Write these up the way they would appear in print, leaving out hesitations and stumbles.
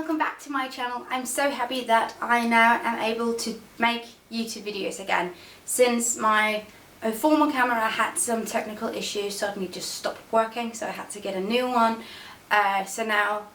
welcome back to my channel. I'm so happy that I now am able to make YouTube videos again. Since my former camera had some technical issues, suddenly just stopped working, so I had to get a new one. So now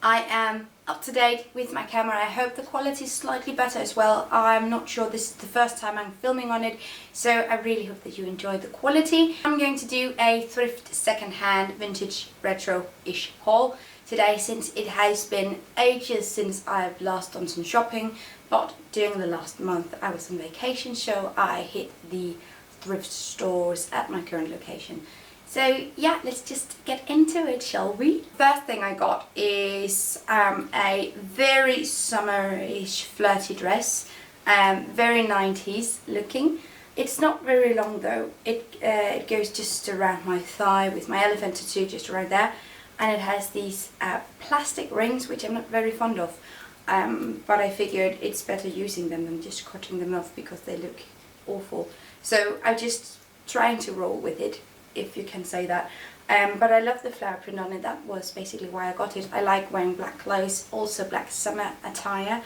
I am up to date with my camera. I hope the quality is slightly better as well. I'm not sure, this is the first time I'm filming on it, so I really hope that you enjoy the quality. I'm going to do a thrift second-hand vintage retro-ish haul today, since it has been ages since I've last done some shopping, but during the last month I was on vacation, so I hit the thrift stores at my current location. So yeah, let's just get into it, shall we? First thing I got is a very summerish flirty dress, very 90s looking. It's not very long though. It goes just around my thigh with my elephant tattoo just right there, and it has these plastic rings which I'm not very fond of, but I figured it's better using them than just cutting them off because they look awful. So I'm just trying to roll with it, if you can say that. But I love the flower print on it. That was basically why I got it. I like wearing black clothes, also black summer attire,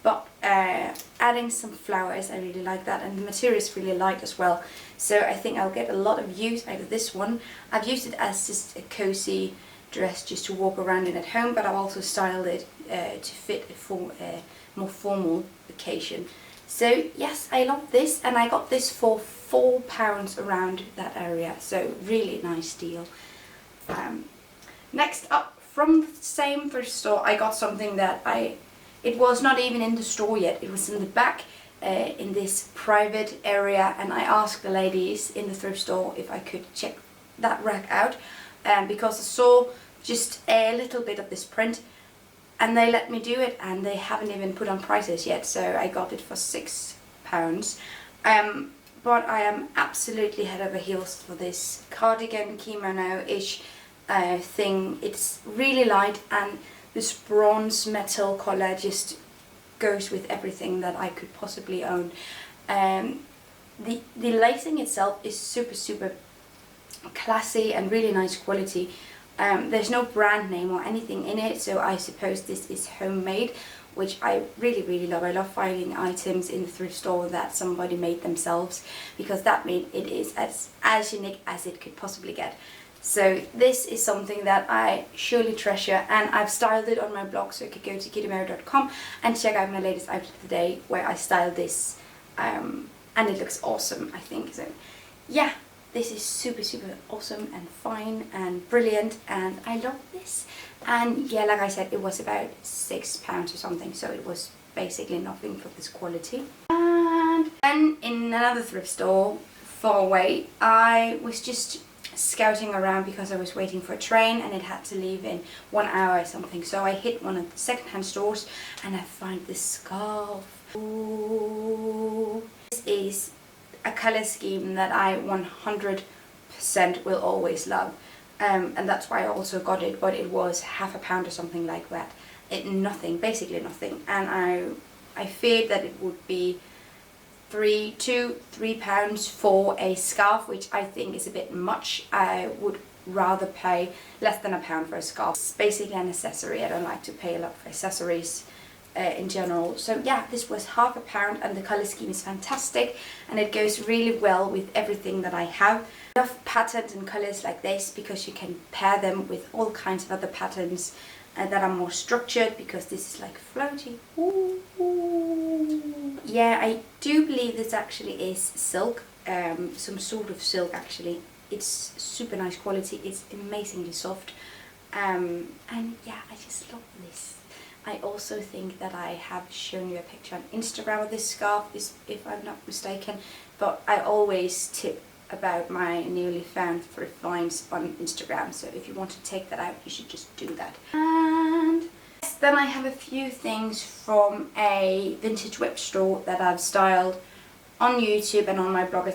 but adding some flowers, I really like that, and the material is really light as well, so I think I'll get a lot of use out of this one. I've used it as just a cozy dress just to walk around in at home, but I've also styled it to fit for a more formal occasion. So yes, I love this, and I got this for £4 around that area, so really nice deal. Next up, from the same thrift store, I got something that it was not even in the store yet. It was in the back in this private area, and I asked the ladies in the thrift store if I could check that rack out, because I saw just a little bit of this print, and they let me do it, and they haven't even put on prices yet, so I got it for £6. But I am absolutely head over heels for this cardigan kimono-ish thing. It's really light, and this bronze metal color just goes with everything that I could possibly own. The lacing itself is super classy and really nice quality. There's no brand name or anything in it, so I suppose this is homemade, which I really love. I love finding items in the thrift store that somebody made themselves, because that means it is as unique as it could possibly get. So this is something that I surely treasure, and I've styled it on my blog, so you could go to Gittemary.com and check out my latest outfit of the day where I styled this, and it looks awesome, I think. So yeah, this is super awesome and fine and brilliant, and I love this. And yeah, like I said, it was about £6 or something, so it was basically nothing for this quality. And then in another thrift store far away, I was just scouting around because I was waiting for a train and it had to leave in 1 hour or something, so I hit one of the second-hand stores and I find this scarf. Ooh. This is a colour scheme that I 100% will always love, and that's why I also got it, but it was £0.50 or something like that. Basically nothing, and I feared that it would be £3 for a scarf, which I think is a bit much. I would rather pay less than £1 for a scarf. It's basically an accessory. I don't like to pay a lot for accessories in general. So yeah, this was £0.50, and the colour scheme is fantastic, and it goes really well with everything that I have. I love patterns and colours like this because you can pair them with all kinds of other patterns that are more structured, because this is like floaty. Ooh. Yeah, I do believe this actually is silk, some sort of silk actually. It's super nice quality, it's amazingly soft, and yeah, I just love this. I also think that I have shown you a picture on Instagram of this scarf, if I'm not mistaken, but I always tip about my newly found thrift finds on Instagram, so if you want to take that out, you should just do that. And then I have a few things from a vintage web store that I've styled on YouTube and on my blog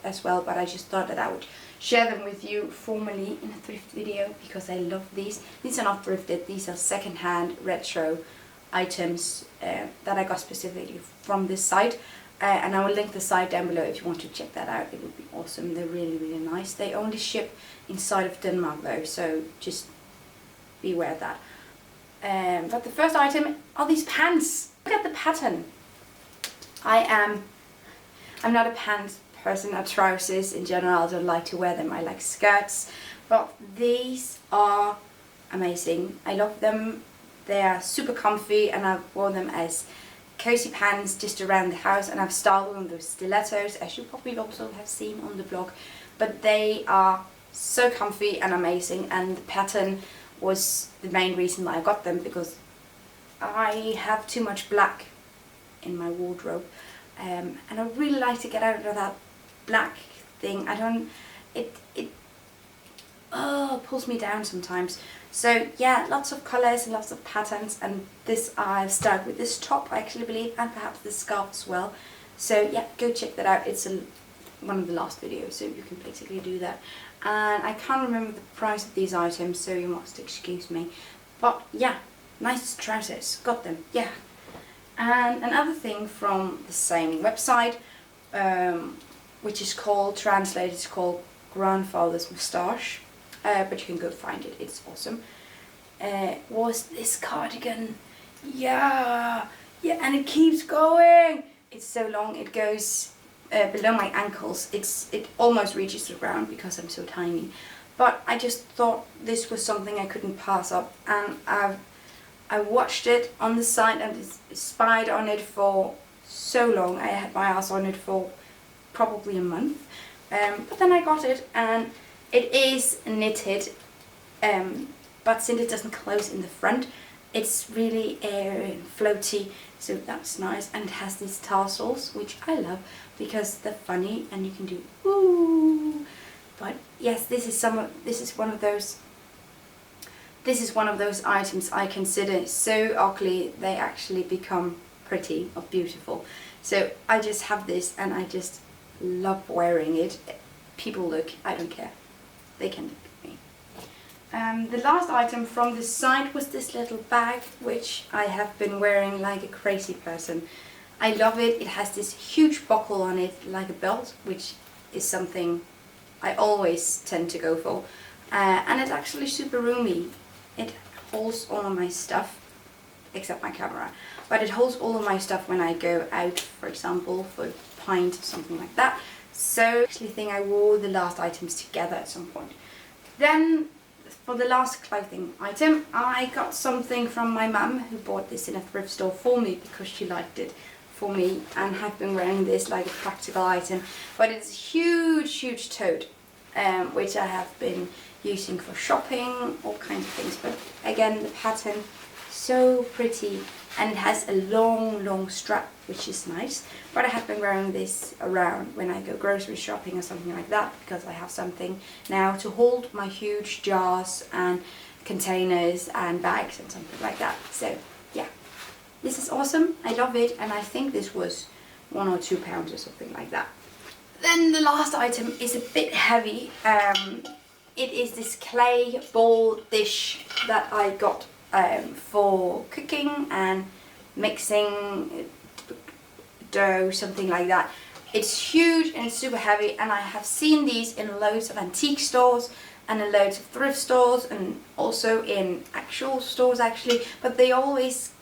as well, but I just thought that I would share them with you formally in a thrift video because I love these. These are not thrifted, these are second-hand retro items that I got specifically from this site. And I will link the site down below if you want to check that out. It would be awesome. They're really nice. They only ship inside of Denmark though, so just be aware of that. But the first item are these pants. Look at the pattern. I'm not a pants person, or trousers in general. I don't like to wear them. I like skirts, but these are amazing. I love them. They are super comfy, and I've worn them as cozy pants just around the house, and I've styled them with stilettos, as you probably also have seen on the blog. But they are so comfy and amazing, and the pattern was the main reason why I got them, because I have too much black in my wardrobe, and I really like to get out of that black thing. It pulls me down sometimes. So yeah, lots of colours and lots of patterns, and this I've started with this top, I actually believe, and perhaps this scarf as well. So yeah, go check that out. It's one of the last videos, so you can basically do that. And I can't remember the price of these items, so you must excuse me. But yeah, nice trousers, got them, yeah. And another thing from the same website, which is translated, it's called Grandfather's Moustache, but you can go find it, it's awesome, was this cardigan. Yeah, and it keeps going. It's so long, it goes below my ankles. It almost reaches the ground because I'm so tiny. But I just thought this was something I couldn't pass up, and I watched it on the site and spied on it for so long. I had my eyes on it for probably a month, but then I got it, and it is knitted, but since it doesn't close in the front, it's really airy and floaty, so that's nice. And it has these tassels, which I love because they're funny and you can do woo. But yes, this is one of those items I consider so ugly they actually become pretty or beautiful. So I just have this, and I just love wearing it. People look, I don't care. They can look at me. The last item from this site was this little bag, which I have been wearing like a crazy person. I love it. It has this huge buckle on it, like a belt, which is something I always tend to go for. And it's actually super roomy. It holds all of my stuff, except my camera. But it holds all of my stuff when I go out, for example, for a pint or something like that. So I actually think I wore the last items together at some point. Then for the last clothing item, I got something from my mum, who bought this in a thrift store for me because she liked it for me, and have been wearing this like a practical item. But it's a huge tote, which I have been using for shopping, all kinds of things. But again, the pattern, so pretty, and it has a long strap, which is nice. But I have been wearing this around when I go grocery shopping or something like that, because I have something now to hold my huge jars and containers and bags and something like that. So yeah, this is awesome. I love it, and I think this was £1 or £2 or something like that. Then the last item is a bit heavy. It is this clay ball dish that I got for cooking and mixing dough, something like that. It's huge and it's super heavy, and I have seen these in loads of antique stores and in loads of thrift stores, and also in actual stores actually, but they always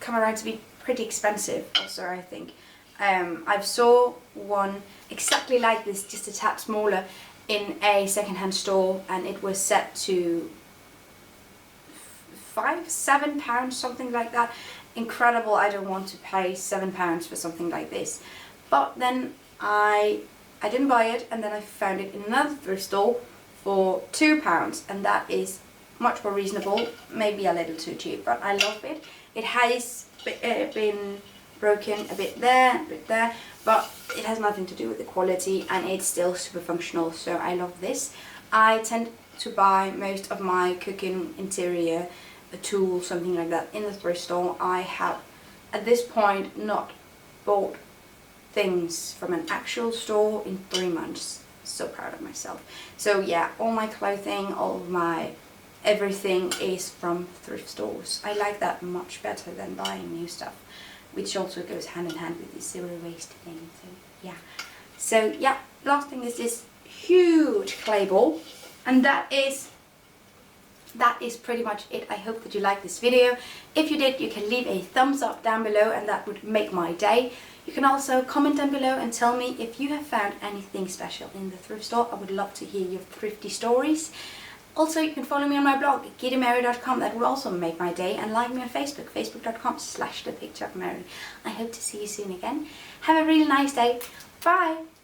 come around to be pretty expensive also, I think. I've saw one exactly like this, just a tad smaller, in a secondhand store, and it was set to £7, something like that. Incredible. I don't want to pay £7 for something like this. But then I didn't buy it, and then I found it in another thrift store for £2, and that is much more reasonable, maybe a little too cheap, but I love it. It has been broken a bit there, but it has nothing to do with the quality, and it's still super functional, so I love this. I tend to buy most of my cooking interior, a tool, something like that, in the thrift store. I have at this point not bought things from an actual store in 3 months. So proud of myself. So yeah, all my clothing, all of my everything is from thrift stores. I like that much better than buying new stuff, which also goes hand in hand with the zero waste thing. So yeah, last thing is this huge clay ball, and that is that is pretty much it. I hope that you liked this video. If you did, you can leave a thumbs up down below and that would make my day. You can also comment down below and tell me if you have found anything special in the thrift store. I would love to hear your thrifty stories. Also, you can follow me on my blog, Gittemary.com. That will also make my day. And like me on Facebook, facebook.com/thepictureofmary. I hope to see you soon again. Have a really nice day. Bye!